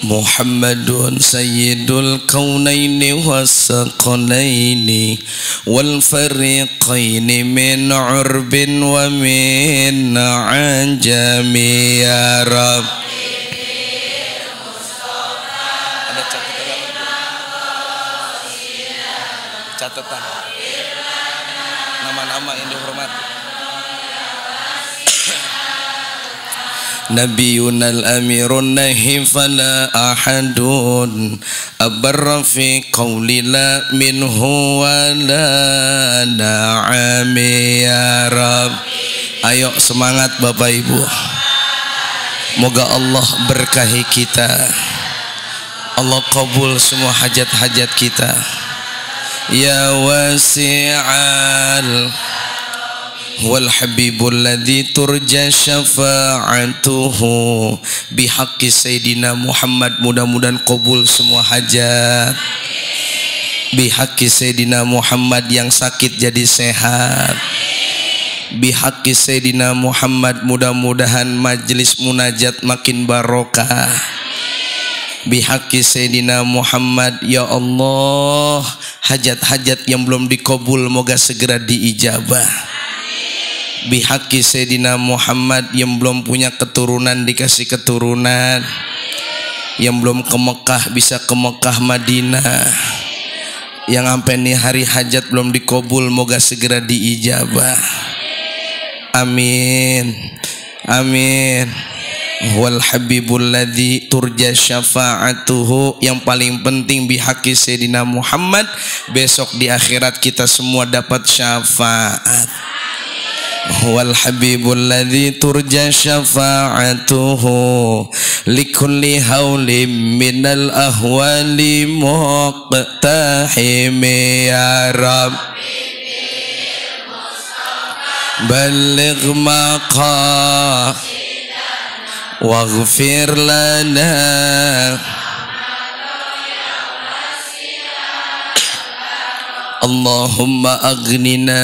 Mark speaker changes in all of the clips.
Speaker 1: Muhammadun sayyidul kaunaini wassaqalaini wal fariqaini min urbin wa min ajami ya Rabb. Ada catatan nama-nama yang dihormati. Nabiyunal amirun nahi fala ahadun abarra fi qawli la minhu wa la na'ami ya Rabb. Ayo semangat Bapak Ibu, moga Allah berkahi kita, Allah kabul semua hajat-hajat kita ya wasi'al wal habibul ladzi turja syafa'atuhu bihaqqi sayyidina Muhammad. Mudah-mudahan kabul semua hajat bihaqqi sayyidina Muhammad, yang sakit jadi sehat bihaqqi sayyidina Muhammad. Mudah-mudahan majlis munajat makin barokah bihaqqi sayyidina Muhammad. Ya Allah, hajat-hajat yang belum dikabul moga segera diijabah bihaqqi sayyidina Muhammad. Yang belum punya keturunan dikasih keturunan, yang belum ke Mekah bisa ke Mekah Madinah, yang sampai nih hari hajat belum dikabul moga segera diijabah. Amin amin. Wal habibul ladzi turja syafa'atuhu, yang paling penting bihaqqi sayyidina Muhammad, besok di akhirat kita semua dapat syafaat. Wal habibul ladzi turja syafa'atuhu likulli haulim minal ahwali muqtahimi ya Rabb. Balligh maqam waghfir lana Allahumma aghnina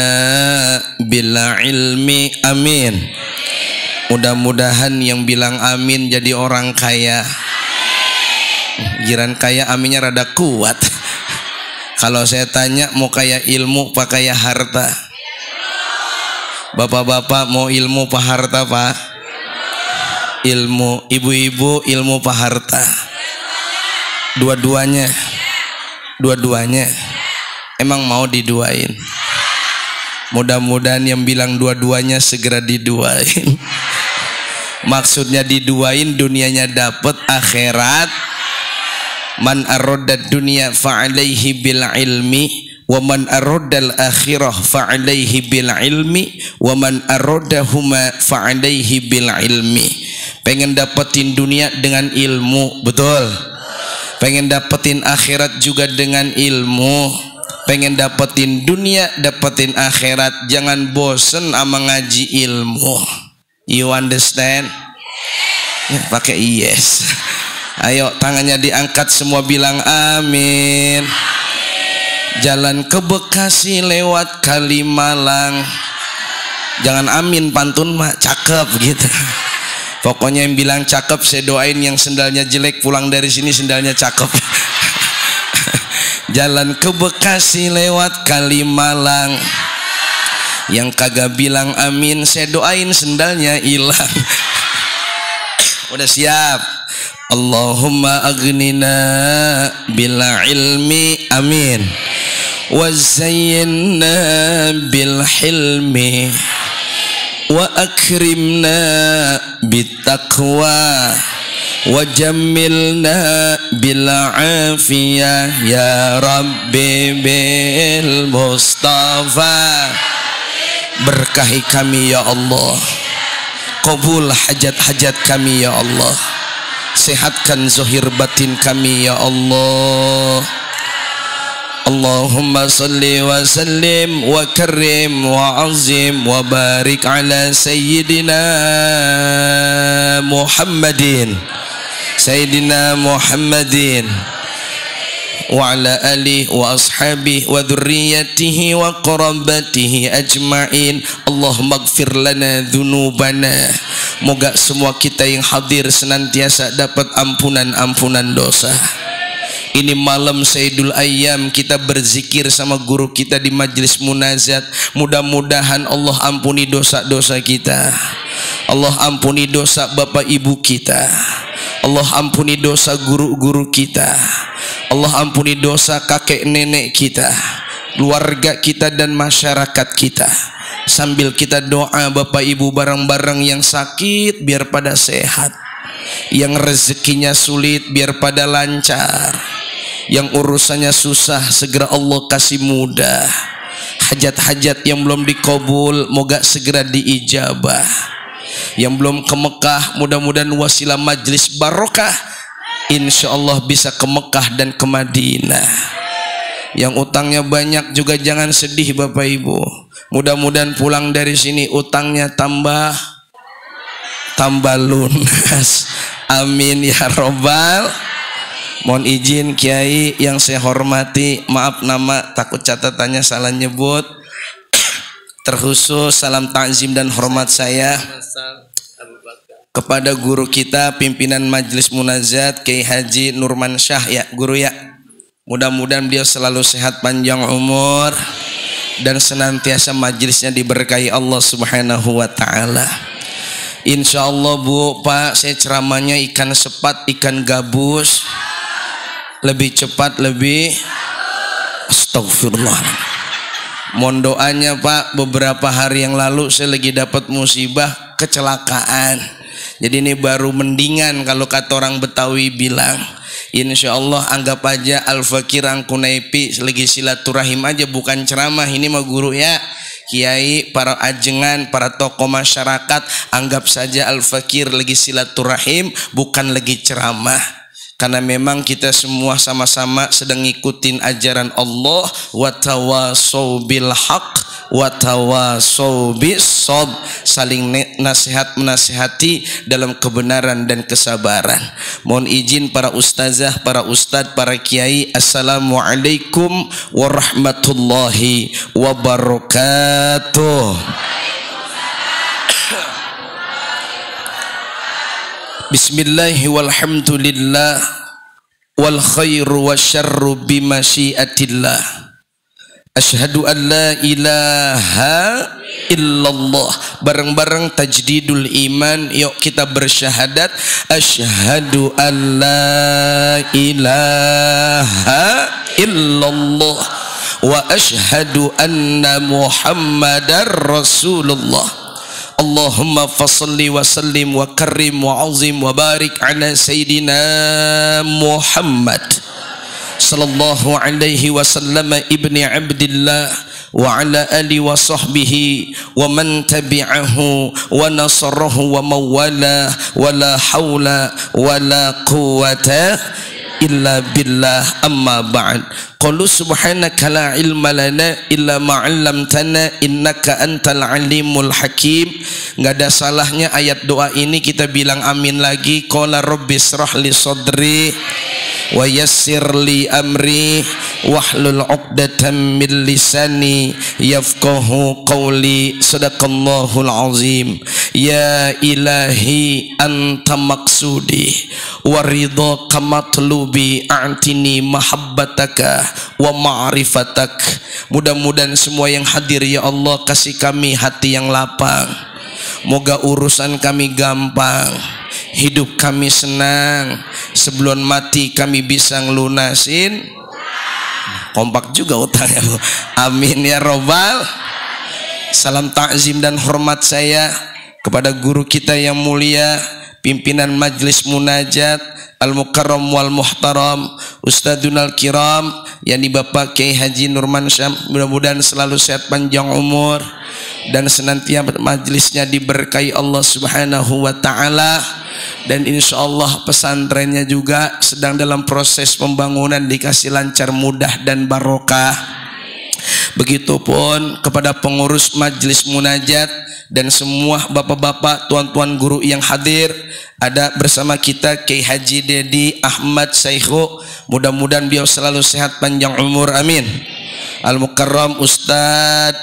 Speaker 1: bil ilmi. Amin. Mudah-mudahan yang bilang amin jadi orang kaya. Giran kaya aminnya rada kuat. Kalau saya tanya mau kaya ilmu apa kaya harta? Bapak-bapak mau ilmu apa harta Pak? Ilmu. Ibu-ibu ilmu apa harta? Dua-duanya. Dua-duanya. Emang mau diduain? Mudah-mudahan yang bilang dua-duanya segera diduain. Maksudnya diduain, dunianya dapat, akhirat. Man aradad dunya fa'alaihi bil ilmi wa man aradal akhirah fa'alaihi bil ilmi wa man aradahuma fa'alaihi bil ilmi. Pengen dapetin dunia dengan ilmu, betul. Pengen dapetin akhirat juga dengan ilmu. Pengen dapetin dunia, dapetin akhirat, jangan bosen sama ngaji ilmu. You understand? Ya, pakai yes. Ayo tangannya diangkat semua bilang amin. Jalan ke Bekasi lewat Kalimalang. Jangan amin pantun mah, cakep gitu. Pokoknya yang bilang cakep saya doain, yang sendalnya jelek pulang dari sini sendalnya cakep. Jalan ke Bekasi lewat Kalimalang. Yang kagak bilang amin saya doain sendalnya hilang. Udah siap? Allahumma aghnina bil ilmi. Amin. Wa zayyinna bil hilmi wa akrimna bit taqwa wa jammilna bil afiyah ya Rabbi bil Mustafa. Berkahi kami ya Allah, kabul hajat-hajat kami ya Allah, sehatkan zahir batin kami ya Allah. Allahumma salli wa sallim wa karim wa azim wa barik ala sayyidina Muhammadin wa ala alihi wa ashabihi ashabihi wa dzurriyyatihi wa qarabatihi ajma'in. Allahumma ighfir lana dzunubana. Moga semua kita yang hadir senantiasa dapat ampunan dosa. Ini malam Sayyidul Ayyam, kita berzikir sama guru kita di majlis munajat. Mudah-mudahan Allah ampuni dosa-dosa kita. Allah ampuni dosa bapak ibu kita. Allah ampuni dosa guru-guru kita. Allah ampuni dosa kakek nenek kita, keluarga kita dan masyarakat kita. Sambil kita doa bapak ibu bareng-bareng, yang sakit biar pada sehat, yang rezekinya sulit biar pada lancar, yang urusannya susah segera Allah kasih mudah. Hajat-hajat yang belum dikabul moga segera diijabah. Yang belum ke Mekah mudah-mudahan wasilah majlis barokah, insya Allah bisa ke Mekah dan ke Madinah. Yang utangnya banyak juga jangan sedih bapak ibu, mudah-mudahan pulang dari sini utangnya tambah lunas. Amin ya robbal. Mohon izin Kiai yang saya hormati, maaf nama takut catatannya salah nyebut. Terkhusus salam takzim dan hormat saya kepada guru kita pimpinan Majelis Munajat Kiai Haji Nurman Syah ya guru ya. Mudah-mudahan beliau selalu sehat panjang umur dan senantiasa majelisnya diberkahi Allah Subhanahu wa taala. Insya Allah Bu Pak, saya ceramahnya ikan sepat ikan gabus, lebih cepat lebih astagfirullah. Mohon doanya Pak, beberapa hari yang lalu saya lagi dapat musibah kecelakaan. Jadi ini baru mendingan kalau kata orang Betawi bilang. Insya Allah anggap aja Al-Fakir Angkunaipi lagi silaturahim aja, bukan ceramah. Ini mah guru ya, kiai, para ajengan, para tokoh masyarakat, anggap saja Al-Fakir lagi silaturahim, bukan lagi ceramah. Karena memang kita semua sama-sama sedang ngikutin ajaran Allah, wa tawasau bil haq wa tawasau bis sob, saling nasihat menasihati dalam kebenaran dan kesabaran. Mohon izin para ustazah, para ustadz, para kiai, assalamualaikum warahmatullahi wabarakatuh. Bismillahi walhamdulillah wal khairu wasyarru bimasyiatillah. Asyhadu an la ilaha illallah. Bareng-bareng tajdidul iman, yuk kita bersyahadat asyhadu an la ilaha illallah wa asyhadu anna muhammadar rasulullah. Allahumma fasalli wa sallim wa karim wa azim wa barik ala Sayyidina Muhammad sallallahu alaihi wasallam ibni abdillah wa ala ali wa sahbihi wa man tabi'ahu wa nasarahu wa mawala wa la hawla wa la quwata illa billah, amma ba'd. Qalu subhanaka la ilma lana illa ma 'allamtana innaka antal alimul hakim. Enggak ada salahnya ayat doa ini kita bilang amin lagi. Qala rabbis shrah li sadri wa yassir li amri wahlul 'uqdatam min lisani yafqahu qawli. Sadaqallahul azim. Ya ilahi anta maqsudi wa ridha matlubi a'tini mahabbataka wa ma'rifatak. Mudah-mudahan semua yang hadir ya Allah kasih kami hati yang lapang. Moga urusan kami gampang, hidup kami senang, sebelum mati kami bisa ngelunasin. Kompak juga utangnya. Amin ya robbal. Salam takzim dan hormat saya kepada guru kita yang mulia, pimpinan Majlis Munajat Al-Mukarram wal Muhtaram Ustadzunal Kiram, yakni Bapak Kiai Haji Nurman Syam. Mudah-mudahan selalu sehat panjang umur dan senantiasa majlisnya diberkahi Allah Subhanahu wa taala. Dan insya Allah pesantrennya juga sedang dalam proses pembangunan, dikasih lancar, mudah dan barokah. Begitupun kepada pengurus majelis munajat dan semua bapak-bapak, tuan-tuan guru yang hadir. Ada bersama kita Kiai Haji Dedi Ahmad Saikho, mudah-mudahan beliau selalu sehat panjang umur, amin. Al-Mukarram Ustadz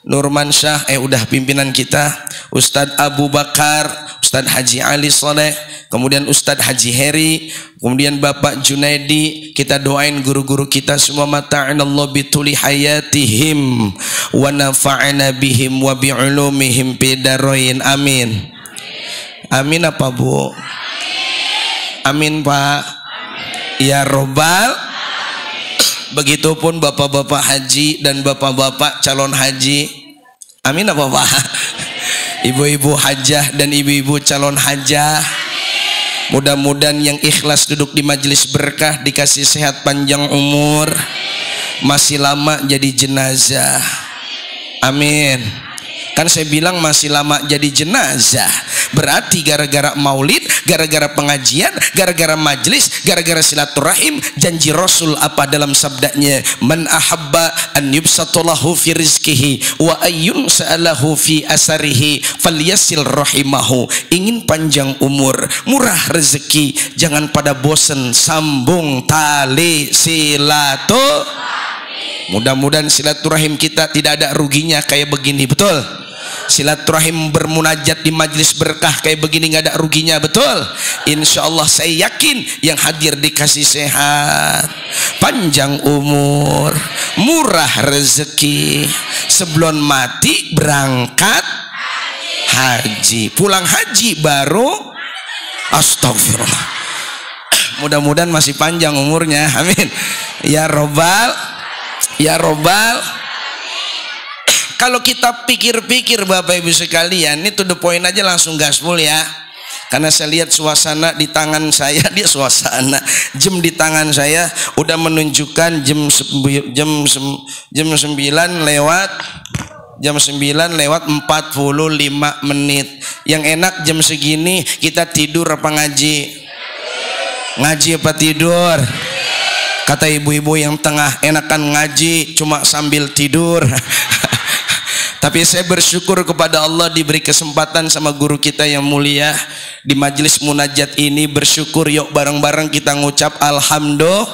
Speaker 1: Nurman Syah, udah pimpinan kita, Ustadz Abu Bakar, Ustadz Haji Ali Soleh, kemudian Ustadz Haji Heri, kemudian Bapak Junaidi. Kita doain guru-guru kita semua, mata'anallahu bituli hayatihim wa nafa'ana bihim wa bi'ulumihim bidarain, amin. Amin apa Bu? Amin Pak. Ya Robbal. Begitupun bapak-bapak haji dan bapak-bapak calon haji, amin apa Pak? Ibu-ibu hajah dan ibu-ibu calon hajah, mudah-mudahan yang ikhlas duduk di majelis berkah dikasih sehat panjang umur, masih lama jadi jenazah, amin. Kan saya bilang masih lama jadi jenazah, berarti gara-gara maulid, gara-gara pengajian, gara-gara majlis, gara-gara silaturahim. Janji Rasul apa dalam sabdanya, man ahabba an yubsatulahu fi rizkihi wa ayyun sa'alahu fi asarihi falyasil rahimahu. Ingin panjang umur, murah rezeki, jangan pada bosen sambung tali silaturahim. Mudah-mudahan silaturahim kita tidak ada ruginya kayak begini, betul? Silaturahim bermunajat di majlis berkah kayak begini nggak ada ruginya, betul? Insya Allah saya yakin yang hadir dikasih sehat, panjang umur, murah rezeki, sebelum mati berangkat haji, pulang haji baru astagfirullah. Mudah-mudahan masih panjang umurnya, amin. Ya Robbal, ya Robbal. Kalau kita pikir-pikir Bapak Ibu sekalian, ini to the point aja langsung gaspol ya. Karena saya lihat suasana di tangan saya, dia suasana jam di tangan saya udah menunjukkan jam 9 lewat 45 menit. Yang enak jam segini kita tidur apa ngaji? Ngaji apa tidur? Kata ibu-ibu yang tengah, enakan ngaji cuma sambil tidur. Tapi saya bersyukur kepada Allah diberi kesempatan sama guru kita yang mulia di majelis munajat ini. Bersyukur, yuk bareng-bareng kita ngucap alhamdulillah.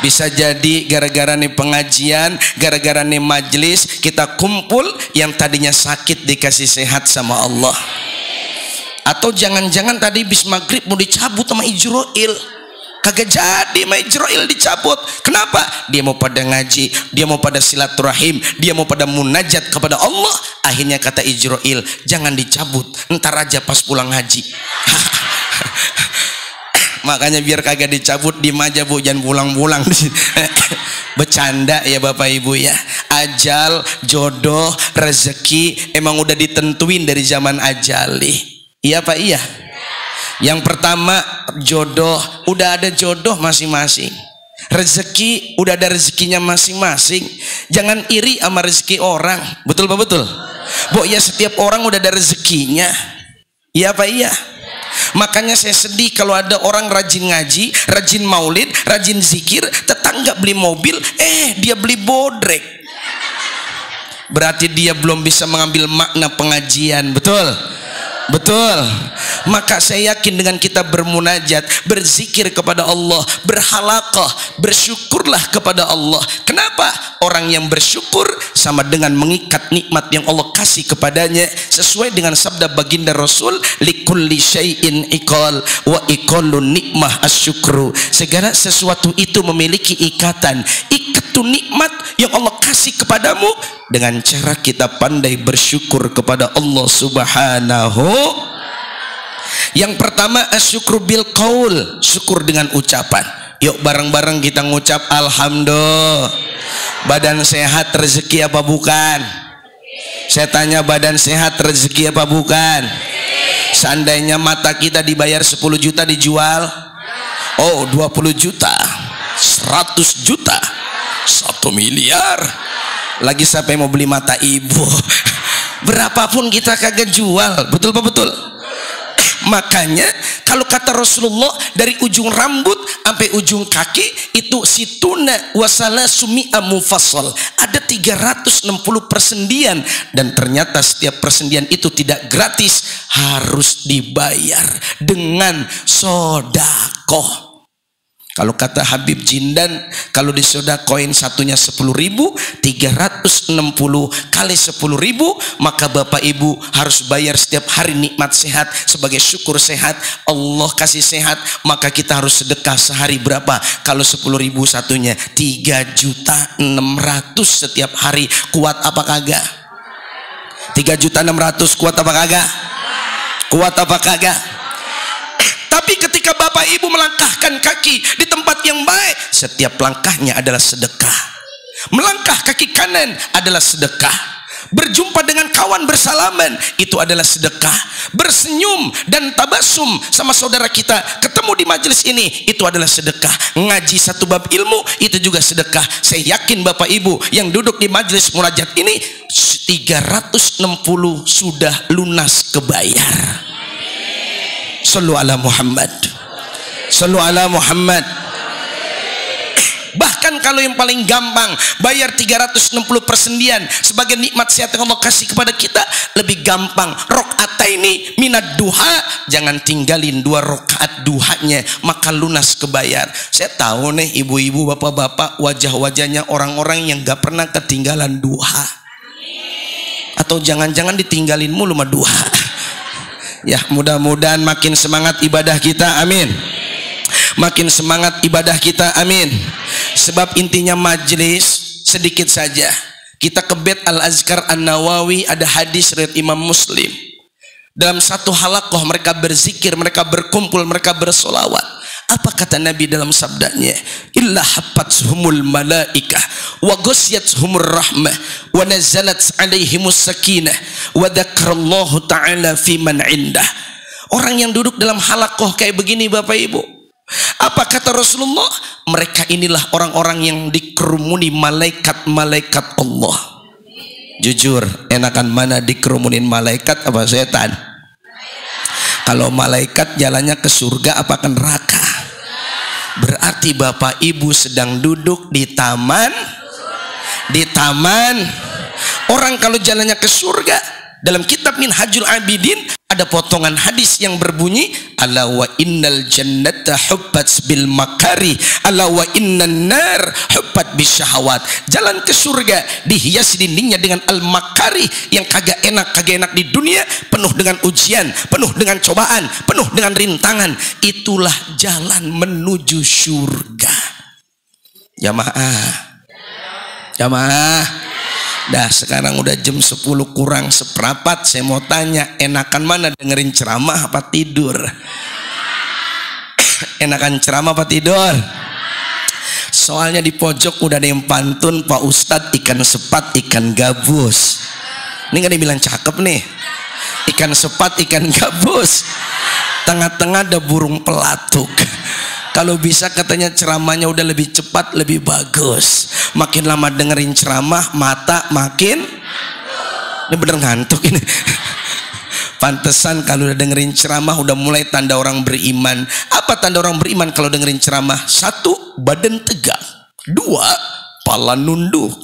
Speaker 1: Bisa jadi gara-gara nih pengajian, gara-gara nih majelis, kita kumpul yang tadinya sakit dikasih sehat sama Allah. Atau jangan-jangan tadi bis maghrib mau dicabut sama Ijroil, kagak jadi sama Ijroil dicabut. Kenapa? Dia mau pada ngaji, dia mau pada silaturahim, dia mau pada munajat kepada Allah. Akhirnya kata Ijroil, jangan dicabut, ntar aja pas pulang haji. Makanya biar kagak dicabut, diem aja Bu, jangan pulang-pulang. Bercanda ya Bapak Ibu ya. Ajal, jodoh, rezeki emang udah ditentuin dari zaman ajali. Iya Pak, iya. Yang pertama jodoh, udah ada jodoh masing-masing. Rezeki udah ada rezekinya masing-masing. Jangan iri sama rezeki orang, betul Pak, betul? Bu ya, setiap orang udah ada rezekinya. Iya Pak, iya. Makanya saya sedih kalau ada orang rajin ngaji, rajin maulid, rajin zikir, tetangga beli mobil, dia beli bodrek. Berarti dia belum bisa mengambil makna pengajian, betul? Betul. Maka saya yakin dengan kita bermunajat, berzikir kepada Allah, berhalaqah, bersyukurlah kepada Allah. Kenapa? Orang yang bersyukur sama dengan mengikat nikmat yang Allah kasih kepadanya, sesuai dengan sabda baginda Rasul, likulli syai'in iqal wa iqalun nikmah asyukru. Segala sesuatu itu memiliki ikatan. Ikatu nikmat yang Allah kasih kepadamu dengan cara kita pandai bersyukur kepada Allah Subhanahu. Yang pertama asyukru bil qaul, syukur dengan ucapan. Yuk bareng-bareng kita ngucap alhamdulillah. Badan sehat rezeki apa bukan? Saya tanya, badan sehat rezeki apa bukan? Seandainya mata kita dibayar 10 juta dijual, 20 juta, 100 juta, 1 miliar. Lagi siapa yang mau beli mata ibu? Berapapun kita kagak jual, betul Pak, betul? Makanya kalau kata Rasulullah dari ujung rambut sampai ujung kaki itu situna wasala sumi'a mufassal, ada 360 persendian, dan ternyata setiap persendian itu tidak gratis, harus dibayar dengan sodakoh. Kalau kata Habib Jindan, kalau disodakoin satunya 10.000, 360 kali 10.000, maka bapak ibu harus bayar setiap hari nikmat sehat. Sebagai syukur sehat, Allah kasih sehat, maka kita harus sedekah sehari berapa? Kalau 10.000 satunya 3.600.000 setiap hari. Kuat apa kagak? 3.600.000 kuat apa kagak? Kuat apa kagak? Tapi ketika bapak ibu melangkahkan kaki di tempat yang baik, setiap langkahnya adalah sedekah. Melangkah kaki kanan adalah sedekah. Berjumpa dengan kawan bersalaman itu adalah sedekah. Bersenyum dan tabasum sama saudara kita ketemu di majelis ini itu adalah sedekah. Ngaji satu bab ilmu itu juga sedekah. Saya yakin bapak ibu yang duduk di majelis munajat ini 360 sudah lunas kebayar. Sallu ala Muhammad. Sallu ala Muhammad. Bahkan kalau yang paling gampang bayar 360 persendian sebagai nikmat sehat yang Allah kasih kepada kita, lebih gampang. Rok'ataini minad duha, jangan tinggalin 2 rakaat duhanya, maka lunas kebayar. Saya tahu nih ibu-ibu, bapak-bapak, wajah-wajahnya orang-orang yang gak pernah ketinggalan duha, atau jangan-jangan ditinggalin mulu sama duha. Ya, mudah-mudahan makin semangat ibadah kita, amin. Makin semangat ibadah kita, amin. Sebab intinya majelis sedikit saja. Kita ke Bait Al-Azkar An-Nawawi, ada hadis riwayat Imam Muslim. Dalam satu halaqah mereka berzikir, mereka berkumpul, mereka bersolawat. Apa kata Nabi dalam sabdanya? Illa hafathumul malaikah wa ghasyiyatuhumur rahmah wa nazalat alaihimus sakinah wa dzakarallahu ta'ala fi man indah. Orang yang duduk dalam halaqah kayak begini bapak ibu, apa kata Rasulullah? Mereka inilah orang-orang yang dikerumuni malaikat-malaikat Allah. Jujur, enakan mana dikerumunin malaikat apa setan? Kalau malaikat jalannya ke surga apa ke neraka? Berarti bapak ibu sedang duduk di taman. Di taman. Orang kalau jalannya ke surga, dalam kitab Minhajul Abidin ada potongan hadis yang berbunyi, ala wa innal jannata hubbat bil makari, ala wa innan nar hubbat bisyahawat. Jalan ke surga dihiasi dindingnya dengan al makari, yang kagak enak di dunia, penuh dengan ujian, penuh dengan cobaan, penuh dengan rintangan. Itulah jalan menuju surga. Jamaah. Dah sekarang udah jam 10 kurang seperempat. Saya mau tanya, enakan mana dengerin ceramah apa tidur? Enakan ceramah apa tidur? Soalnya di pojok udah ada yang pantun, Pak Ustadz ikan sepat ikan gabus. Ini gak dibilang cakep nih. Ikan sepat ikan gabus, tengah-tengah ada burung pelatuk. Kalau bisa katanya ceramahnya udah lebih cepat lebih bagus. Makin lama dengerin ceramah mata makin ini bener ngantuk ini. Pantesan kalau udah dengerin ceramah udah mulai tanda orang beriman. Apa tanda orang beriman kalau dengerin ceramah? 1, badan tegak. 2, pala nunduk.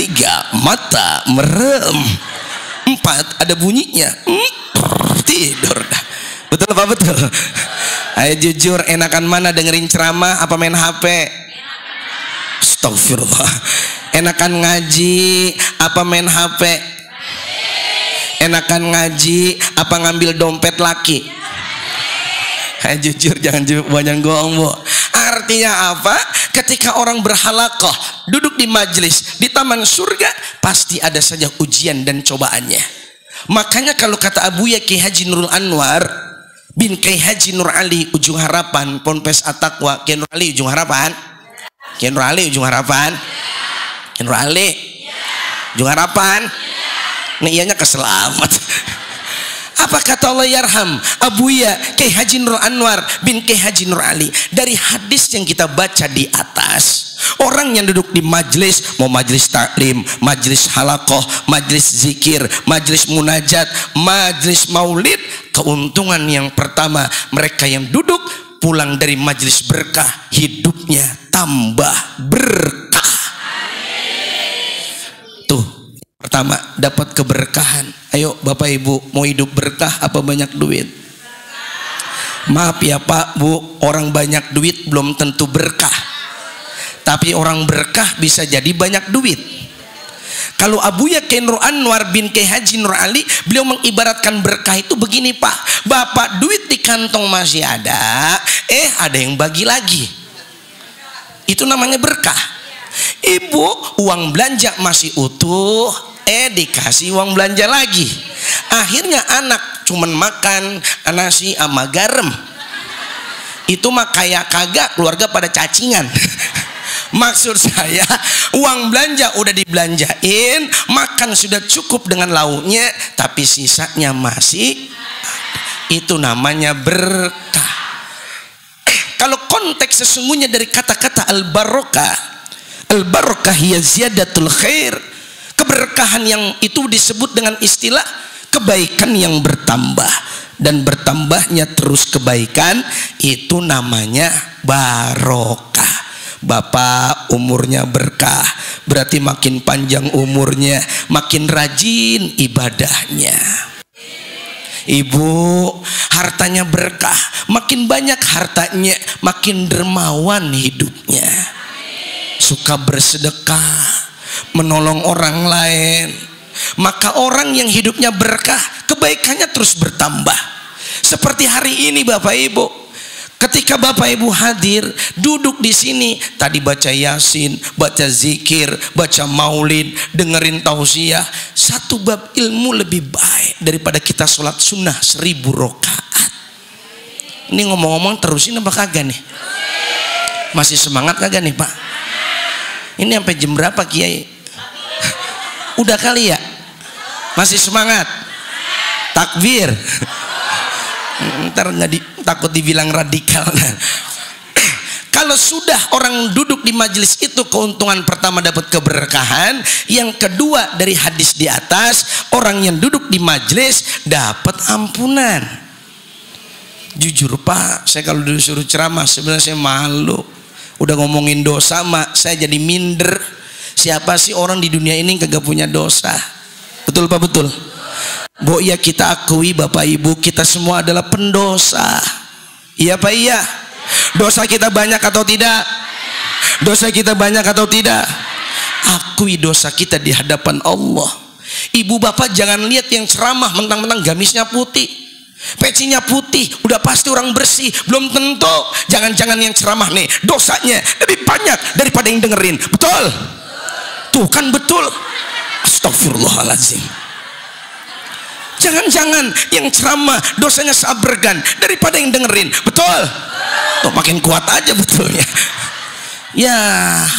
Speaker 1: 3, mata merem. 4, ada bunyinya. Tidur dah. Betul apa betul? Ayo jujur, enakan mana dengerin ceramah apa main HP? Astagfirullah. Enakan ngaji apa main HP? Enakan ngaji apa ngambil dompet laki? Ayo jujur, jangan banyak goong, Bu. Artinya apa? Ketika orang berhalaqah, duduk di majelis di taman surga, pasti ada saja ujian dan cobaannya. Makanya kalau kata Abuya Ki Haji Nurul Anwar bin Kiai Haji Nur Ali Ujung Harapan, Ponpes At-Taqwa, Kiai Nur Ali Ujung Harapan, Kiai Nur Ali Ujung Harapan, Kiai Nur Ali Ujung Harapan. Nih ianya keselamat. Apa kata Allah yarham Abuya Kiai Haji Nur Anwar bin Kiai Haji Nur Ali? Dari hadis yang kita baca di atas, Orang yang duduk di majlis, mau majlis taklim, majlis halaqah, majlis zikir, majlis munajat, majlis maulid, keuntungan yang pertama, mereka yang duduk pulang dari majlis berkah, hidupnya tambah berkah. Tuh, pertama dapat keberkahan. Ayo Bapak Ibu, mau hidup berkah apa banyak duit? Maaf ya Pak Bu, orang banyak duit belum tentu berkah, tapi orang berkah bisa jadi banyak duit. Kalau Abuya Kiai Nur Anwar bin Kiai Haji Nur Ali, beliau mengibaratkan berkah itu begini Pak, Bapak duit di kantong masih ada, ada yang bagi lagi, itu namanya berkah. Ibu uang belanja masih utuh, dikasih uang belanja lagi, akhirnya anak cuman makan nasi sama garam, itu mah kayak kagak, keluarga pada cacingan. Maksud saya, uang belanja udah dibelanjain, makan sudah cukup dengan lauknya, tapi sisanya masih, itu namanya berkah. Kalau konteks sesungguhnya dari kata-kata al-barokah, al-barokah hiya ziyadatul khair, keberkahan yang itu disebut dengan istilah kebaikan yang bertambah, dan bertambahnya terus kebaikan, itu namanya barokah. Bapak umurnya berkah, berarti makin panjang umurnya, makin rajin ibadahnya. Ibu hartanya berkah, makin banyak hartanya, makin dermawan hidupnya, suka bersedekah, menolong orang lain. Maka orang yang hidupnya berkah, kebaikannya terus bertambah. Seperti hari ini Bapak Ibu, ketika Bapak Ibu hadir, duduk di sini, tadi baca Yasin, baca zikir, baca maulid, dengerin tausiah, satu bab ilmu lebih baik daripada kita sholat sunnah 1000 rakaat. Ini ngomong-ngomong terusin apa kagak nih? Masih semangat kagak nih Pak? Ini sampai jam berapa Kiai? Udah kali ya? Masih semangat? Takbir. Ntar takut dibilang radikal. Kalau sudah orang duduk di majelis itu, keuntungan pertama dapat keberkahan, yang kedua dari hadis di atas, orang yang duduk di majelis dapat ampunan. Jujur Pak, saya kalau disuruh ceramah sebenarnya saya malu. Udah ngomongin dosa mak, saya jadi minder. Siapa sih orang di dunia ini kagak punya dosa? Betul Pak, betul. Bo ya kita akui Bapak Ibu, kita semua adalah pendosa. Iya Pak, iya. Dosa kita banyak atau tidak? Dosa kita banyak atau tidak? Akui dosa kita di hadapan Allah. Ibu bapak jangan lihat yang ceramah mentang-mentang gamisnya putih, pecinya putih, udah pasti orang bersih. Belum tentu. Jangan-jangan yang ceramah nih dosanya lebih banyak daripada yang dengerin. Betul? Tuh kan betul. Astagfirullahaladzim. Jangan-jangan yang ceramah dosanya seabergan daripada yang dengerin. Betul? Tuh makin kuat aja betulnya. Ya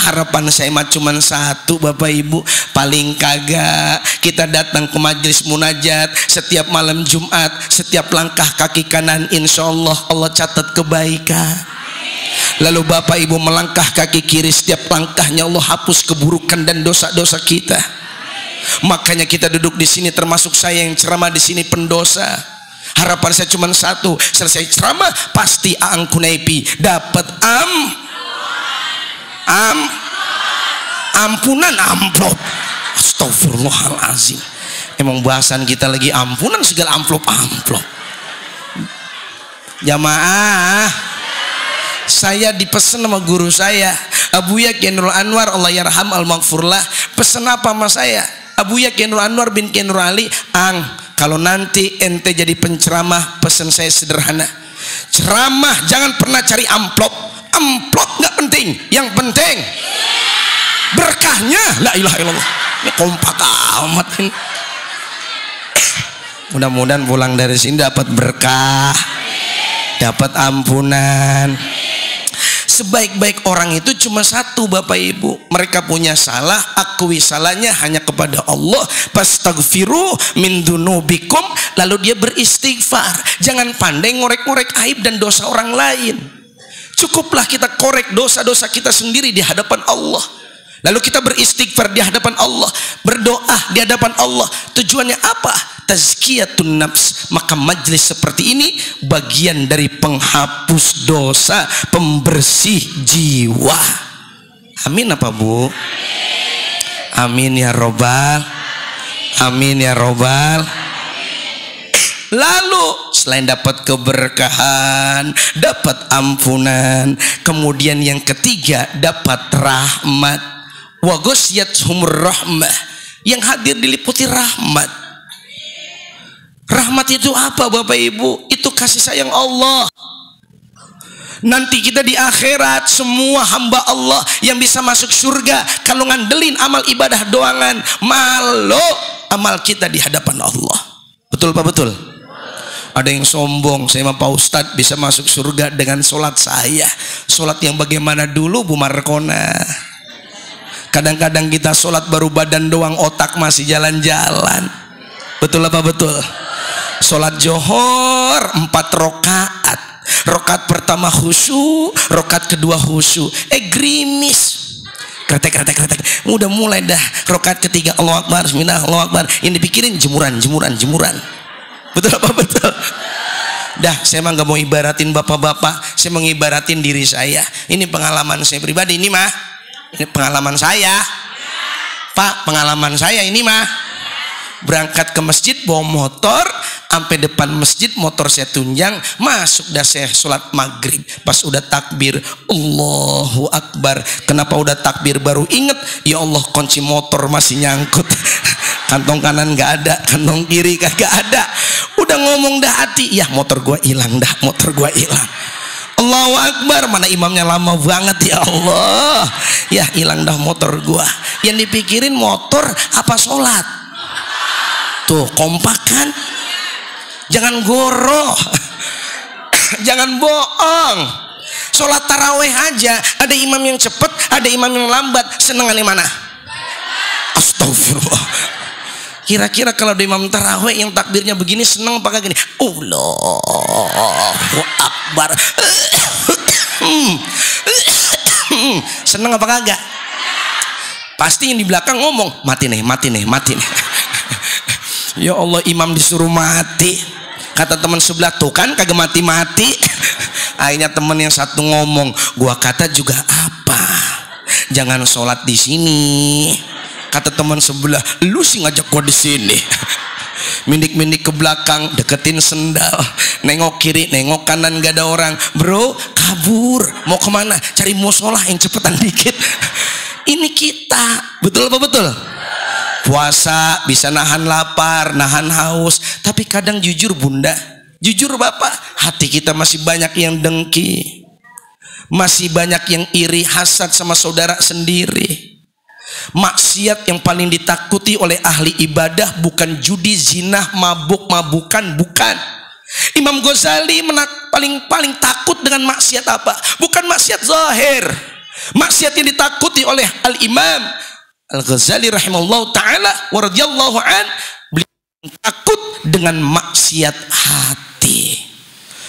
Speaker 1: harapan saya mah cuma satu Bapak Ibu, paling kagak kita datang ke majelis munajat setiap malam Jumat, setiap langkah kaki kanan insya Allah Allah catat kebaikan. Lalu Bapak Ibu melangkah kaki kiri, setiap langkahnya Allah hapus keburukan dan dosa-dosa kita. Makanya kita duduk di sini, termasuk saya yang ceramah di sini pendosa. Harapan saya cuma satu, selesai ceramah pasti Aang Kunaipi dapat ampunan amplop. Astagfirullahalazim. Emang bahasan kita lagi ampunan segala amplop. Jamaah, saya dipesan sama guru saya Abuya Kiai Nur Anwar Allah yarham al-maghfurlah, pesan apa sama saya? Abuya Kiai Nur Anwar bin Kiai Nur Ali, Ang, kalau nanti ente jadi penceramah, pesan saya sederhana, ceramah jangan pernah cari amplop nggak penting, yang penting berkahnya. La ilaha illallah. Ini kompak amat ini. Mudah-mudahan pulang dari sini dapat berkah, dapat ampunan. Sebaik-baik orang itu cuma satu Bapak Ibu, mereka punya salah, akui salahnya hanya kepada Allah, fastaghfiru min dzunubikum, lalu dia beristighfar. Jangan pandai ngorek-ngorek aib dan dosa orang lain. Cukuplah kita korek dosa-dosa kita sendiri di hadapan Allah. Lalu kita beristighfar di hadapan Allah, berdoa di hadapan Allah. Tujuannya apa? Tazkiyatun nafs. Maka majlis seperti ini bagian dari penghapus dosa, pembersih jiwa. Amin apa Bu? Amin ya robbal. Amin ya robbal. Lalu selain dapat keberkahan, dapat ampunan, kemudian yang ketiga dapat rahmat. Wa ghasyiyatuhumur rahmah, yang hadir diliputi rahmat. Rahmat itu apa Bapak Ibu? Itu kasih sayang Allah. Nanti kita di akhirat semua hamba Allah yang bisa masuk surga kalau ngandelin amal ibadah doangan, malu amal kita di hadapan Allah. Betul Pak? Betul. Ada yang sombong, saya mah Pak Ustadz bisa masuk surga dengan sholat saya. Sholat yang bagaimana dulu Bu Markona? Kadang-kadang kita sholat baru badan doang, otak masih jalan-jalan. Betul apa betul? Sholat johor 4 rakaat. Rakaat pertama khusyuk, rakaat kedua khusyuk. Grimis. Kretek. Udah mulai dah. Rakaat ketiga Allahu Akbar, bismillah, Allahu Akbar. Yang dipikirin jemuran. Betul apa betul? Dah, saya mah nggak mau ibaratin bapak-bapak, saya mau ngibaratin diri saya. Ini pengalaman saya pribadi, ini mah. Ini pengalaman saya. Pak, pengalaman saya ini mah. Berangkat ke masjid bawa motor, sampai depan masjid motor saya tunjang, masuk dah saya sholat maghrib. Pas udah takbir Allahu Akbar, kenapa udah takbir baru inget, ya Allah kunci motor masih nyangkut. Kantong kanan nggak ada, kantong kiri kagak ada. Udah ngomong dah hati, ya motor gua hilang dah, motor gua hilang. Allahu Akbar, mana imamnya lama banget ya Allah. Ya hilang dah motor gua. Yang dipikirin motor apa sholat? Tuh kompak kan? Jangan goroh. Jangan bohong. Sholat taraweh aja ada imam yang cepet, ada imam yang lambat. Senengannya mana? Astagfirullah. Kira-kira kalau ada imam taraweh yang takbirnya begini seneng apa gini? Allahu Akbar. Seneng apa kagak? Pasti yang di belakang ngomong mati nih. Ya Allah, imam disuruh mati. Kata teman sebelah, tuh kan kagak mati-mati. Akhirnya teman yang satu ngomong, gua kata juga apa? Jangan sholat di sini. Kata teman sebelah, lu sih ngajak gua di sini. Mindik-mindik ke belakang, deketin sendal, nengok kiri, nengok kanan, gak ada orang. Bro, kabur. Mau kemana? Cari musolah yang cepetan dikit. Ini kita, betul apa betul? Puasa bisa nahan lapar, nahan haus, tapi kadang jujur bunda, jujur bapak, hati kita masih banyak yang dengki, masih banyak yang iri, hasad sama saudara sendiri. Maksiat yang paling ditakuti oleh ahli ibadah bukan judi, zina, mabuk-mabukan, bukan. Imam Ghazali paling takut dengan maksiat apa? Bukan maksiat zahir. Maksiat yang ditakuti oleh Al-Imam Al-Ghazali rahimahullah ta'ala wa radiyallahu an, beliau takut dengan maksiat hati.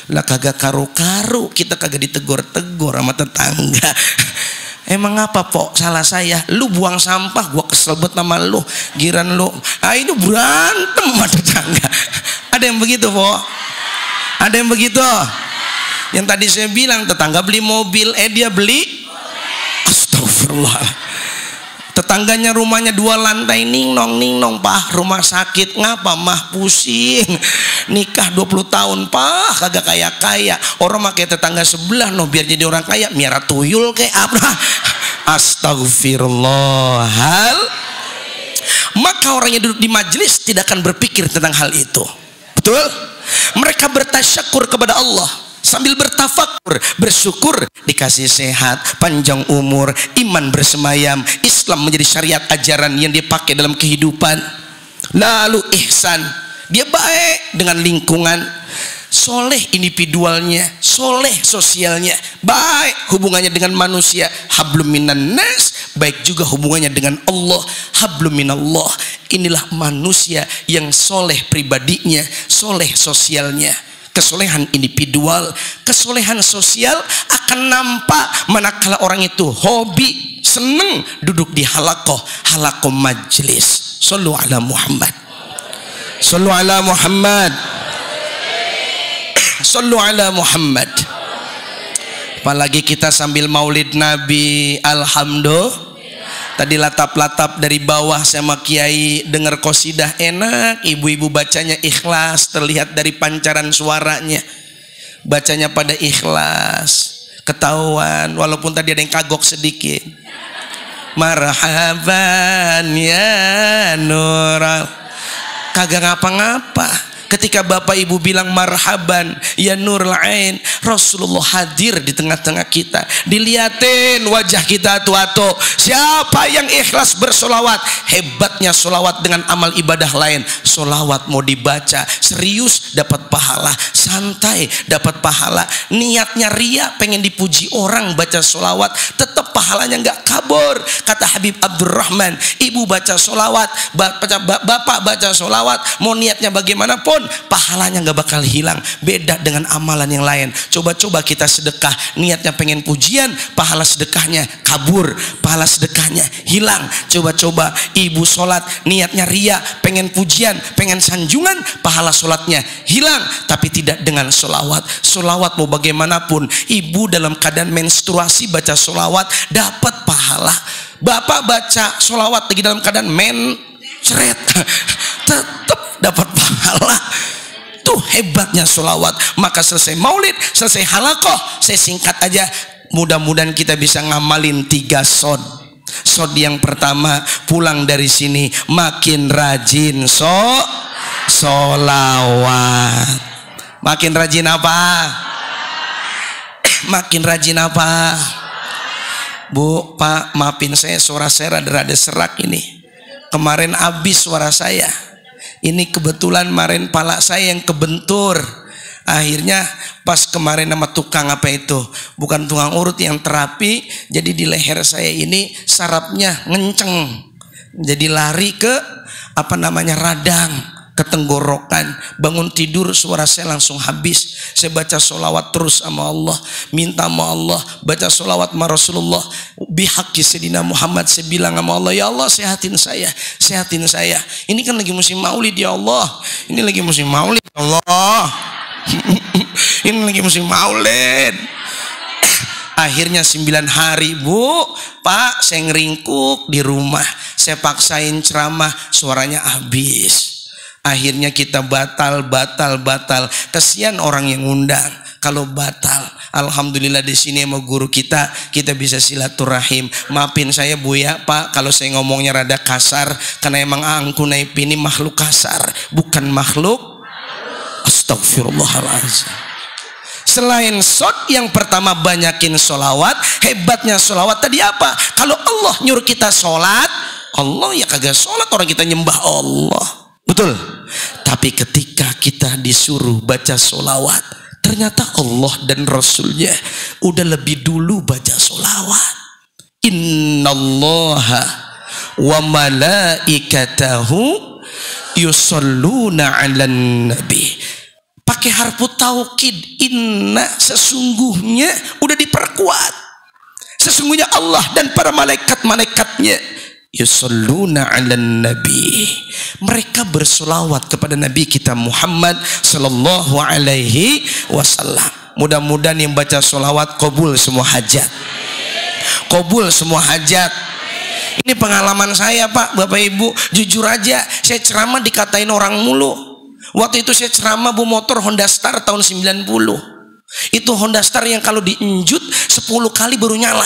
Speaker 1: Lah kagak karu-karu kita kagak ditegur-tegur sama tetangga. Emang apa Pok? Salah saya. Lu buang sampah, gua kesel banget sama lu. Giran lu. Itu berantem sama tetangga. Ada yang begitu Pok? Ada yang begitu? Yang tadi saya bilang tetangga beli mobil, dia beli. Astagfirullah. Tetangganya rumahnya 2 lantai, ning nong Pak, rumah sakit. Ngapa mah pusing, nikah 20 tahun Pak, kagak kaya orang pakai tetangga sebelah biar jadi orang kaya, miara tuyul kayak apa. Astagfirullahal. Maka orang yang duduk di majelis tidak akan berpikir tentang hal itu. Betul? Mereka bertasyakur kepada Allah sambil bertafakur, bersyukur dikasih sehat, panjang umur, iman bersemayam, Islam menjadi syariat ajaran yang dipakai dalam kehidupan. Lalu ihsan, dia baik dengan lingkungan, soleh individualnya, soleh sosialnya, baik hubungannya dengan manusia, hablum minan nas, baik juga hubungannya dengan Allah, hablum minallah. Inilah manusia yang soleh pribadinya, soleh sosialnya. Kesolehan individual, kesolehan sosial akan nampak manakala orang itu hobi, seneng duduk di halakoh majlis. Sallu ala Muhammad. Sallu ala Muhammad. Sallu ala Muhammad. Apalagi kita sambil maulid Nabi, alhamdulillah. Tadi latap-latap dari bawah sama kiai dengar qasidah enak, ibu-ibu bacanya ikhlas, terlihat dari pancaran suaranya. Bacanya pada ikhlas, ketahuan walaupun tadi ada yang kagok sedikit. Marhaban ya Nural. Kagak ngapa-ngapa. Ketika bapak ibu bilang marhaban ya Nurul Ain, Rasulullah hadir di tengah-tengah kita. Dilihatin wajah kita atu-atu, siapa yang ikhlas bersolawat. Hebatnya solawat dengan amal ibadah lain. Solawat mau dibaca serius dapat pahala, santai dapat pahala. Niatnya ria pengen dipuji orang, baca solawat tetap pahalanya nggak kabur. Kata Habib Abdurrahman, ibu baca solawat, bapak baca solawat, mau niatnya bagaimanapun pahalanya nggak bakal hilang. Beda dengan amalan yang lain. Coba-coba kita sedekah, niatnya pengen pujian, pahala sedekahnya kabur, pahala sedekahnya hilang. Coba-coba ibu sholat, niatnya ria, pengen pujian, pengen sanjungan, pahala sholatnya hilang. Tapi tidak dengan sholawat. Sholawat mau bagaimanapun, ibu dalam keadaan menstruasi baca sholawat dapat pahala. Bapak baca sholawat lagi dalam keadaan mencret, tetap dapat pahala. Tuh hebatnya sholawat. Maka selesai maulid, selesai halakoh, saya singkat aja, mudah-mudahan kita bisa ngamalin 3 shot. Shot yang pertama, pulang dari sini makin rajin sholawat. Makin rajin apa? Makin rajin apa? Bu, Pak, maafin saya, suara saya rada serak ini. Kemarin habis suara saya. Ini kebetulan kemarin pala saya yang kebentur. Akhirnya pas kemarin sama tukang apa itu, bukan tukang urut yang terapi, jadi di leher saya ini sarafnya ngenceng. Jadi lari ke radang, ke tenggorokan. Bangun tidur suara saya langsung habis. Saya baca sholawat terus sama Allah, minta sama Allah, baca sholawat sama Rasulullah. Bihaqi Sayyidina Muhammad, saya bilang sama Allah, ya Allah sehatin saya, sehatin saya. Ini kan lagi musim maulid ya Allah. Ini lagi musim maulid ya Allah. Ini lagi musim maulid. Akhirnya 9 hari, Bu, Pak, saya ngeringkuk di rumah. Saya paksain ceramah, suaranya habis. Akhirnya kita batal. Kesian orang yang undang. Kalau batal, alhamdulillah di sini sama guru kita bisa silaturahim. Maafin saya Bu ya Pak, kalau saya ngomongnya rada kasar, karena emang angku naib ini makhluk kasar, bukan makhluk. Astagfirullahaladzim. Selain shot yang pertama banyakin sholawat. Hebatnya sholawat tadi apa? Kalau Allah nyuruh kita sholat, Allah ya kagak sholat, orang kita nyembah Allah. Betul. Tapi ketika kita disuruh baca sholawat, ternyata Allah dan Rasulnya udah lebih dulu baca sholawat. Innallaha wa malaikatahu yusalluna 'alan nabi. Pakai harfu taukid, inna, sesungguhnya udah diperkuat. Sesungguhnya Allah dan para malaikat-malaikatnya yusalluna 'alan nabi. Mereka bersolawat kepada Nabi kita Muhammad sallallahu alaihi wasallam. Mudah-mudahan yang baca solawat kabul semua hajat. Kabul semua hajat. Ini pengalaman saya Pak, Bapak Ibu, jujur aja, saya ceramah dikatain orang mulu. Waktu itu saya ceramah bu motor Honda Star tahun 90. Itu Honda Star yang kalau diinjut 10 kali baru nyala.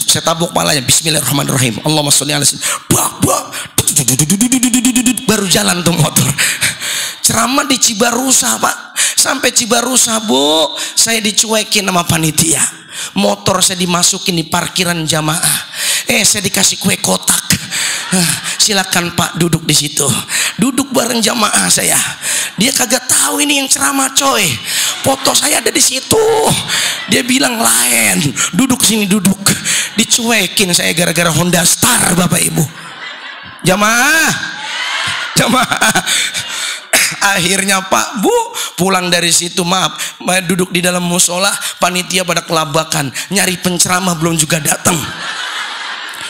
Speaker 1: Saya tabuk palanya, bismillahirrahmanirrahim, Allahumma sholli ala sayyidina, baru jalan tuh motor. Ceramah di Cibarusah Pak, sampai Cibarusah Bu, saya dicuekin sama panitia. Motor saya dimasukin di parkiran jamaah. Saya dikasih kue kotak. Silakan Pak duduk di situ. Duduk bareng jamaah saya. Dia kagak tahu ini yang ceramah coy. Foto saya ada di situ. Dia bilang lain. Duduk sini duduk. Dicuekin saya gara-gara Honda Star Bapak Ibu. Jamaah. jamaah. Akhirnya Pak Bu pulang dari situ, maaf, duduk di dalam musola, panitia pada kelabakan, nyari penceramah belum juga datang.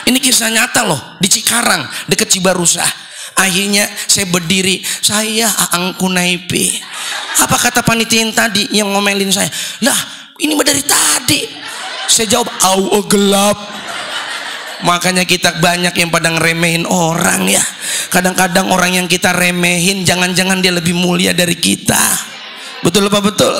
Speaker 1: Ini kisah nyata loh, di Cikarang dekat Cibarusah. Akhirnya saya berdiri, saya Aang Kunaipi. Apa kata panitia yang tadi yang ngomelin saya? Lah ini mah dari tadi. Saya jawab, au gelap. Makanya kita banyak yang pada ngeremehin orang ya. Kadang-kadang orang yang kita remehin, jangan-jangan dia lebih mulia dari kita. Betul apa betul?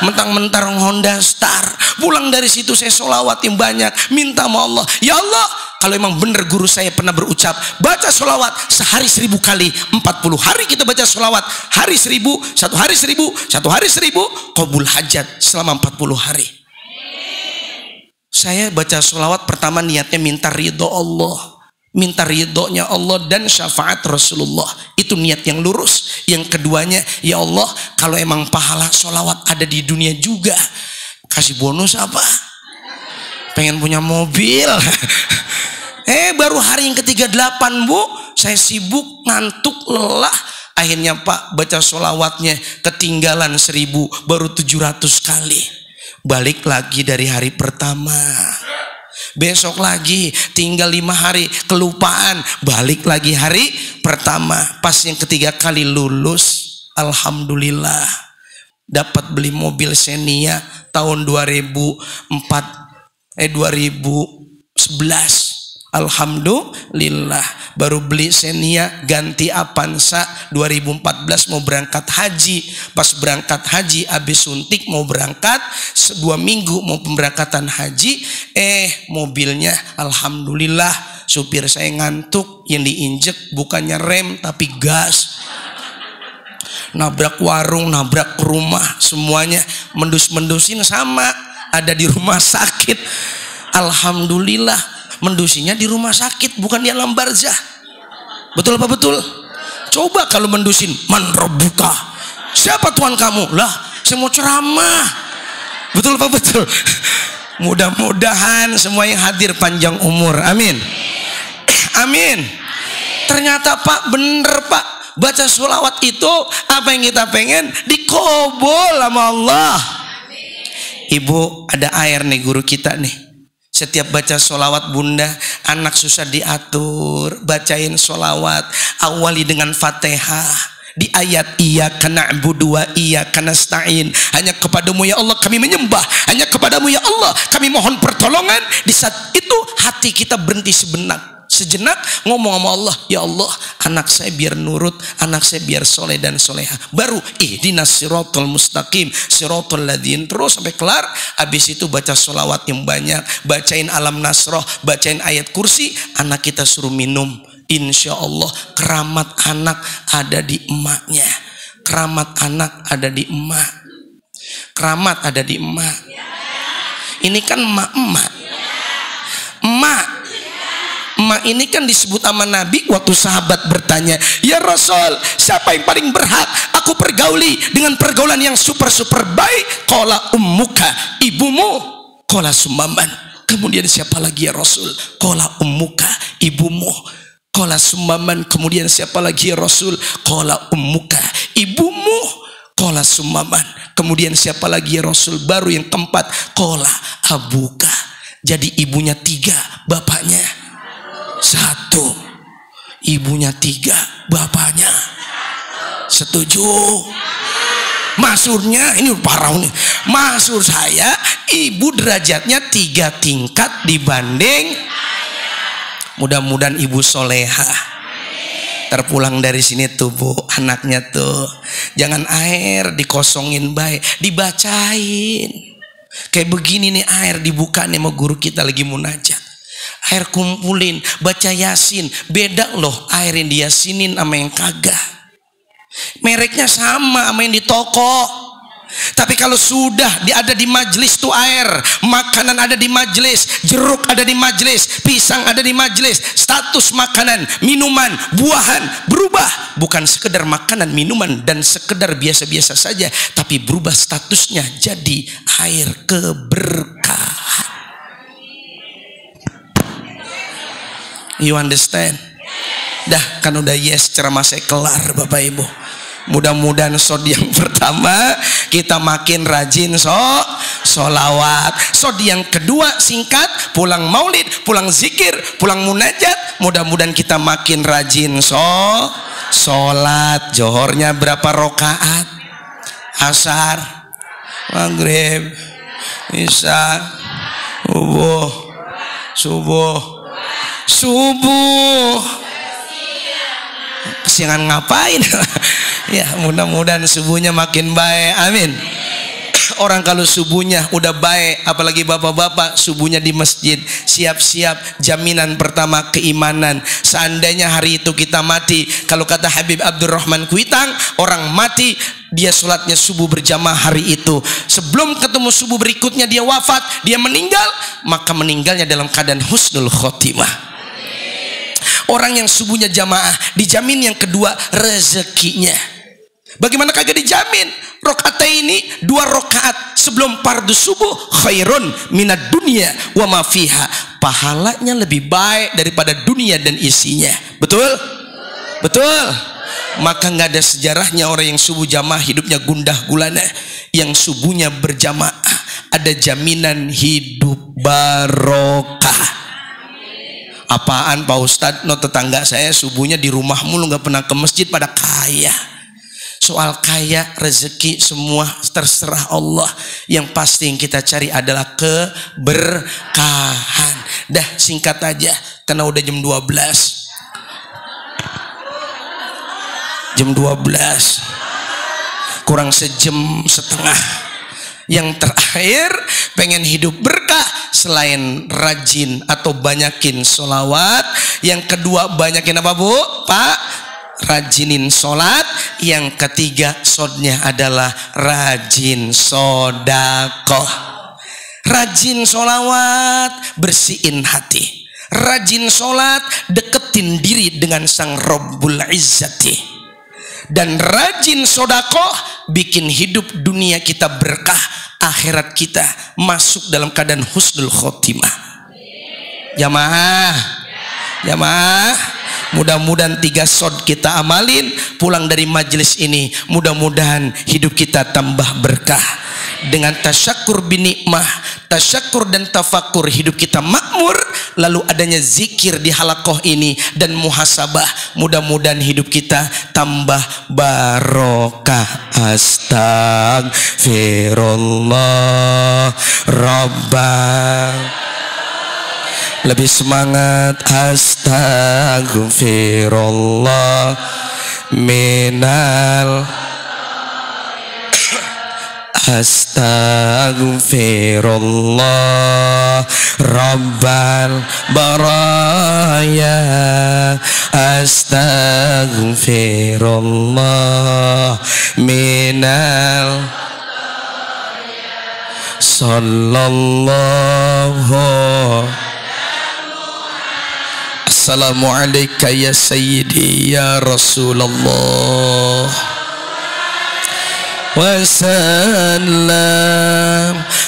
Speaker 1: Mentang-mentang Honda Star. Pulang dari situ saya sholawat yang banyak, minta sama Allah, ya Allah, kalau emang bener guru saya pernah berucap, baca sholawat sehari 1000 kali, 40 hari kita baca sholawat, hari 1000, 1 hari 1000, 1 hari 1000, qabul hajat selama 40 hari. Saya baca sholawat pertama niatnya minta ridho Allah, minta ridhonya Allah dan syafaat Rasulullah. Itu niat yang lurus. Yang keduanya, ya Allah, kalau emang pahala sholawat ada di dunia juga, kasih bonus apa? Pengen punya mobil. Baru hari yang ke-38 Bu, saya sibuk, ngantuk, lelah. Akhirnya Pak baca sholawatnya ketinggalan 1000, baru 700 kali. Balik lagi dari hari pertama. Besok lagi tinggal 5 hari, kelupaan, balik lagi hari pertama. Pas yang ketiga kali lulus, alhamdulillah dapat beli mobil Xenia tahun 2011. Alhamdulillah baru beli Xenia, ganti Avanza 2014 mau berangkat haji. Pas berangkat haji habis suntik mau berangkat 2 minggu mau pemberangkatan haji, mobilnya alhamdulillah supir saya ngantuk, yang diinjek bukannya rem tapi gas. Nabrak warung, nabrak rumah, semuanya mendus-mendusin sama ada di rumah sakit. Alhamdulillah mendusinya di rumah sakit, bukan di alam barzah. Betul apa betul? Coba kalau mendusin, man rabbuka, siapa Tuhan kamu? Lah saya mau ceramah. Betul apa betul? Mudah-mudahan semua yang hadir panjang umur, amin, amin. Ternyata Pak bener Pak, baca sholawat itu apa yang kita pengen dikobol sama Allah. Ibu ada air nih, guru kita nih, setiap baca sholawat bunda, anak susah diatur, bacain sholawat, awali dengan Fatihah. Di ayat iyyaka na'budu wa iyyaka nasta'in, hanya kepadamu ya Allah kami menyembah, hanya kepadamu ya Allah kami mohon pertolongan. Di saat itu hati kita berhenti sejenak ngomong sama Allah, ya Allah anak saya biar nurut, anak saya biar soleh dan soleha. Baru ihdinas siratal mustaqim siratal ladzin, terus sampai kelar. Habis itu baca sholawat yang banyak, bacain alam nasroh, bacain ayat kursi. Anak kita suruh minum, insya Allah keramat anak ada di emaknya. Keramat anak ada di emak. Keramat ada di emak. Ini kan emak-emak. Emak ini kan disebut sama Nabi waktu sahabat bertanya, ya Rasul, siapa yang paling berhak aku pergauli dengan pergaulan yang super baik? Qala ummuka, ibumu. Qala summaman. Kemudian siapa lagi ya Rasul? Qala ummuka, ibumu. Qala summaman. Kemudian siapa lagi ya Rasul? Qala ummuka, ibumu. Qala summaman. Kemudian siapa lagi ya Rasul? Baru yang keempat, qala abuka. Jadi ibunya 3, bapaknya 1. Ibunya 3, bapaknya. Setuju? Maksudnya ini parah nih. Maksud saya ibu derajatnya 3 tingkat dibanding. Mudah-mudahan ibu soleha. Terpulang dari sini tuh Bu, anaknya tuh jangan air dikosongin baik, dibacain. Kayak begini nih, air dibuka nih sama guru kita lagi munajat. Air kumpulin, baca yasin. Beda loh air yang diyasinin sama yang kagak. Mereknya sama sama yang di toko. Tapi kalau sudah ada di majelis tuh air, makanan ada di majelis, jeruk ada di majelis, pisang ada di majelis, status makanan, minuman, buahan berubah. Bukan sekedar makanan, minuman dan sekedar biasa-biasa saja, tapi berubah statusnya jadi air keberkahan. You understand? Dah kan udah yes, ceramah saya kelar Bapak Ibu. Mudah-mudahan sod yang pertama kita makin rajin solawat. Sod yang kedua singkat, pulang maulid, pulang zikir, pulang munajat. Mudah-mudahan kita makin rajin solat. Johornya berapa rokaat? Asar, maghrib, isya, subuh. Kesiangan ngapain? Ya mudah-mudahan subuhnya makin baik, amin. Orang kalau subuhnya udah baik, apalagi bapak-bapak subuhnya di masjid, siap-siap jaminan pertama keimanan. Seandainya hari itu kita mati, kalau kata Habib Abdurrahman Kuitang, orang mati dia sholatnya subuh berjamaah hari itu, sebelum ketemu subuh berikutnya dia wafat, dia meninggal, maka meninggalnya dalam keadaan husnul khotimah. Orang yang subuhnya jamaah dijamin yang kedua rezekinya. Bagaimana kagak dijamin? Rokaat ini 2 rokaat sebelum fardu subuh khairun minad dunya wa ma fiha. Pahalanya lebih baik daripada dunia dan isinya. Betul? Betul. Maka nggak ada sejarahnya orang yang subuh jamaah hidupnya gundah gulana. Yang subuhnya berjamaah ada jaminan hidup barokah. Apaan Pak Ustadz? No, tetangga saya subuhnya di rumah mulu, nggak pernah ke masjid, pada kaya. Soal kaya, rezeki semua terserah Allah. Yang pasti yang kita cari adalah keberkahan. Dah singkat aja, karena udah jam 12. Jam 12 kurang sejam setengah. Yang terakhir, pengen hidup berkah, selain rajin atau banyakin sholawat, yang kedua banyakin apa Bu? Pak? Rajinin sholat. Yang ketiga sodnya adalah rajin sodakoh. Rajin sholawat, bersihin hati. Rajin sholat, deketin diri dengan sang Rabbul Izzati. Dan rajin sodakoh, bikin hidup dunia kita berkah, akhirat kita masuk dalam keadaan husnul khotimah. Jamaah, mudah-mudahan 3 sod kita amalin, pulang dari majelis ini mudah-mudahan hidup kita tambah berkah. Dengan tasyakur binikmah, tasyakur dan tafakur, hidup kita makmur. Lalu adanya zikir di halakoh ini dan muhasabah, mudah-mudahan hidup kita tambah barokah. Astagfirullah Rabbah. Lebih semangat. Astagfirullah minal. Astagfirullah Rabbal baraya. Astagfirullah minal. Sallallahu. Assalamualaikum ya Sayyidi ya Rasulullah wasallam.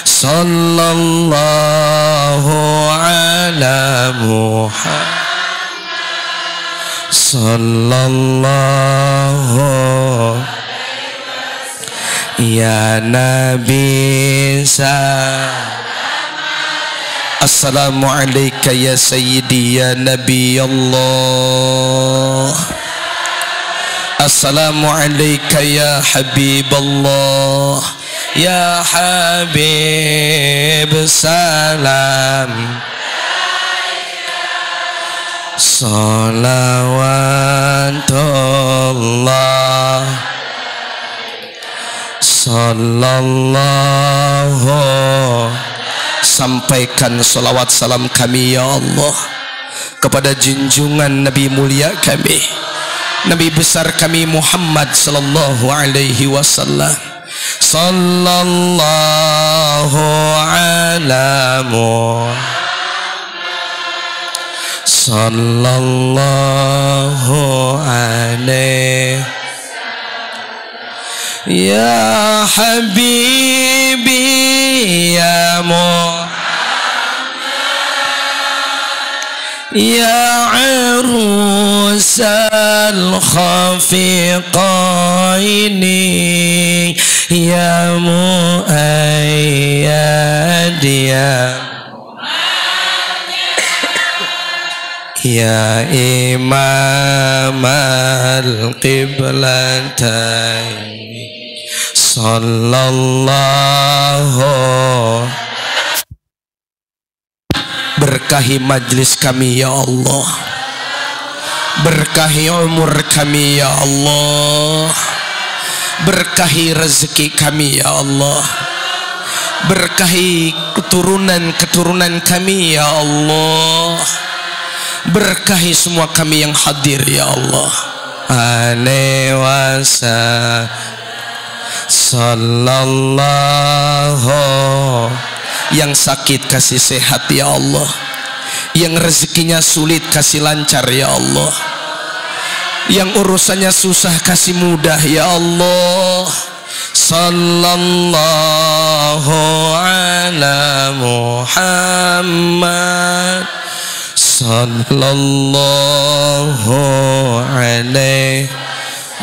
Speaker 1: Sallallahu ala Muhammad. Sallallahu ya Nabi sallam. Assalamualaikum ya Sayyidi ya Nabi Allah. Assalamualaikum ya Habib Allah. Ya Habib salam. Salawatullah. Sallallahu. Sampaikan salawat salam kami ya Allah kepada junjungan Nabi mulia kami, Nabi besar kami Muhammad sallallahu alaihi wasallam. Sallallahu ala Muhammad. Sallallahu alaihi. Ya Habibi ya Muhammad. Ya Arus asal khafiqaini ya muayyad ya imam al-qiblatain sallallahu. Berkahi majlis kami ya Allah, berkahi umur kami ya Allah, berkahi rezeki kami ya Allah, berkahi keturunan kami ya Allah, berkahi semua kami yang hadir ya Allah. Anewasa sallallahu. Yang sakit kasih sehat ya Allah, yang rezekinya sulit kasih lancar ya Allah, yang urusannya susah kasih mudah ya Allah. Sallallahu ala Muhammad sallallahu alaihi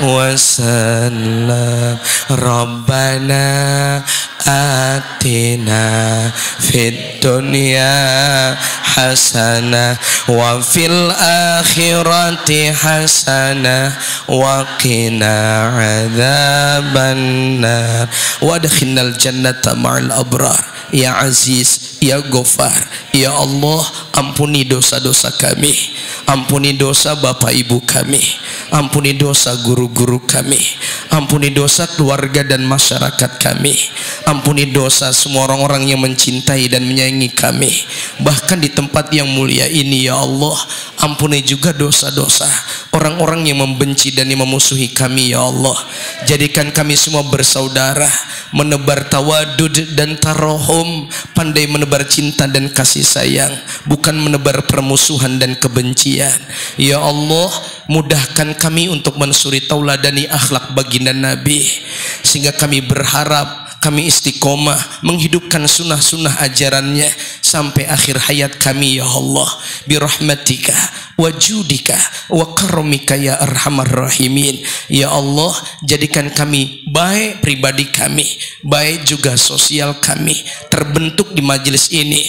Speaker 1: wasallam. Rabbana atina fid dunya hasanah wa fil akhirati hasanah wa qina adzabannar wa adkhilnal jannata ma'al abrar. Ya Aziz, ya Ghafar, ya Allah, ampuni dosa-dosa kami, ampuni dosa bapak ibu kami, ampuni dosa guru-guru kami, ampuni dosa keluarga dan masyarakat kami, ampuni dosa semua orang-orang yang mencintai dan menyayangi kami, bahkan di tempat yang mulia ini ya Allah. Ampuni juga dosa-dosa orang-orang yang membenci dan yang memusuhi kami ya Allah. Jadikan kami semua bersaudara, menebar tawadud dan tarohum, pandai menebar cinta dan kasih sayang, bukan menebar permusuhan dan kebencian ya Allah. Mudahkan kami untuk mensuri tauladani akhlak baginda Nabi, sehingga kami berharap kami istiqomah menghidupkan sunnah-sunnah ajarannya sampai akhir hayat kami ya Allah. Birahmatika wa judika wa karamika ya arhamar rahimin ya Allah. Jadikan kami baik pribadi kami, baik juga sosial kami terbentuk di majelis ini,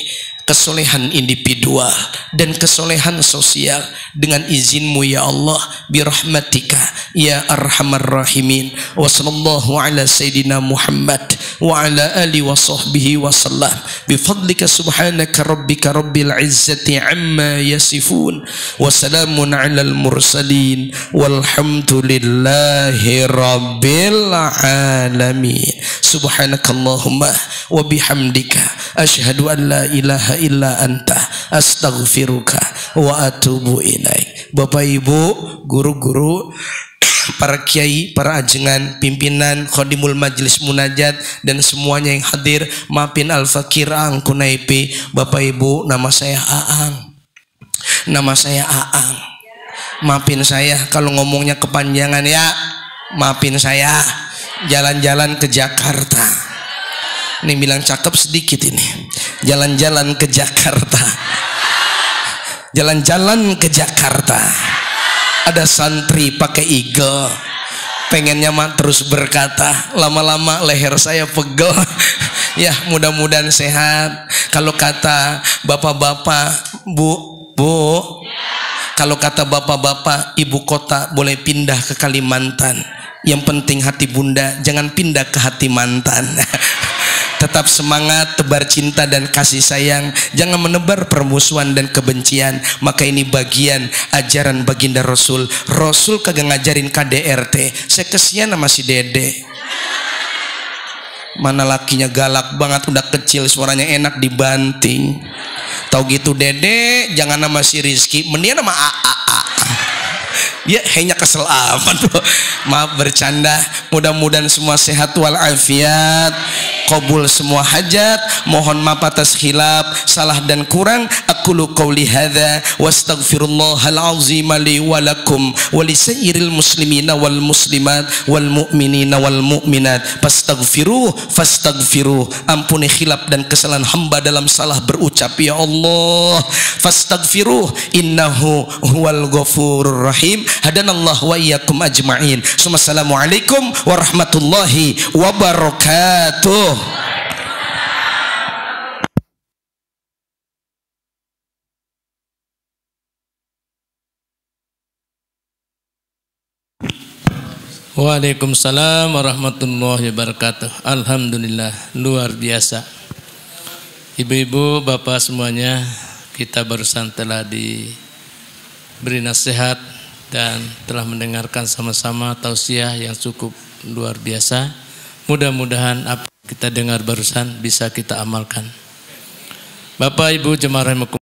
Speaker 1: kesolehan individual dan kesolehan sosial dengan izinmu ya Allah. Birahmatika ya arhamar rahimin. Wa sallallahu ala sayyidina Muhammad wa ala alihi wa sahbihi wa sallam. Bifadlika subhanaka rabbika rabbil izzati amma yasifun wa salamun alal mursalin walhamdulillahi rabbil alamin. Subhanakallahumma wa bihamdika asyhadu an la ilaha illa anta astaghfiruka wa atubu ilaik. Bapak Ibu, guru-guru, para kiai, para ajengan, pimpinan, khadimul majlis munajat dan semuanya yang hadir, maafin al-fakir ang kunaipi. Bapak Ibu, nama saya Aang. Nama saya Aang. Maafin saya kalau ngomongnya kepanjangan ya. Maafin saya. Jalan-jalan ke Jakarta. Ini bilang cakep sedikit ini. Jalan-jalan ke Jakarta. Jalan-jalan ke Jakarta. Ada santri pakai eagle, pengennya mah terus berkata, lama-lama leher saya pegel. Ya mudah-mudahan sehat. Kalau kata bapak-bapak, bu, kalau kata bapak-bapak, ibu kota boleh pindah ke Kalimantan, yang penting hati bunda jangan pindah ke hati mantan. Tetap semangat, tebar cinta dan kasih sayang, jangan menebar permusuhan dan kebencian. Maka ini bagian ajaran baginda Rasul. Rasul kagak ngajarin KDRT. Saya kesian sama si Dede. Mana lakinya galak banget, udah kecil suaranya enak dibanting. Tahu gitu Dede, jangan nama si Rizky, mendingan nama AA. Ya hanya kesel amat. Maaf bercanda. Mudah-mudahan semua sehat walafiat. qabul semua hajat. Mohon maaf atas khilaf, salah dan kurang. Aqulu qawli hadza wastaghfirullahal azim li wa lakum wa li sayyiril muslimina wal muslimat wal mu'minina wal mu'minat fastaghfiruh. Ampuni khilaf dan kesalahan hamba dalam salah berucap, ya Allah. Fastaghfiruh innahu huwal ghafurur rahim. Hadanallah wa iyyakum ajma'in. Assalamualaikum warahmatullahi wabarakatuh.
Speaker 2: Waalaikumsalam warahmatullahi wabarakatuh. Alhamdulillah, luar biasa. Ibu-ibu, bapak semuanya, kita barusan telah diberi nasihat dan telah mendengarkan sama-sama tausiah yang cukup luar biasa. Mudah-mudahan apa kita dengar barusan bisa kita amalkan. Bapak Ibu jemaah rahimakumullah,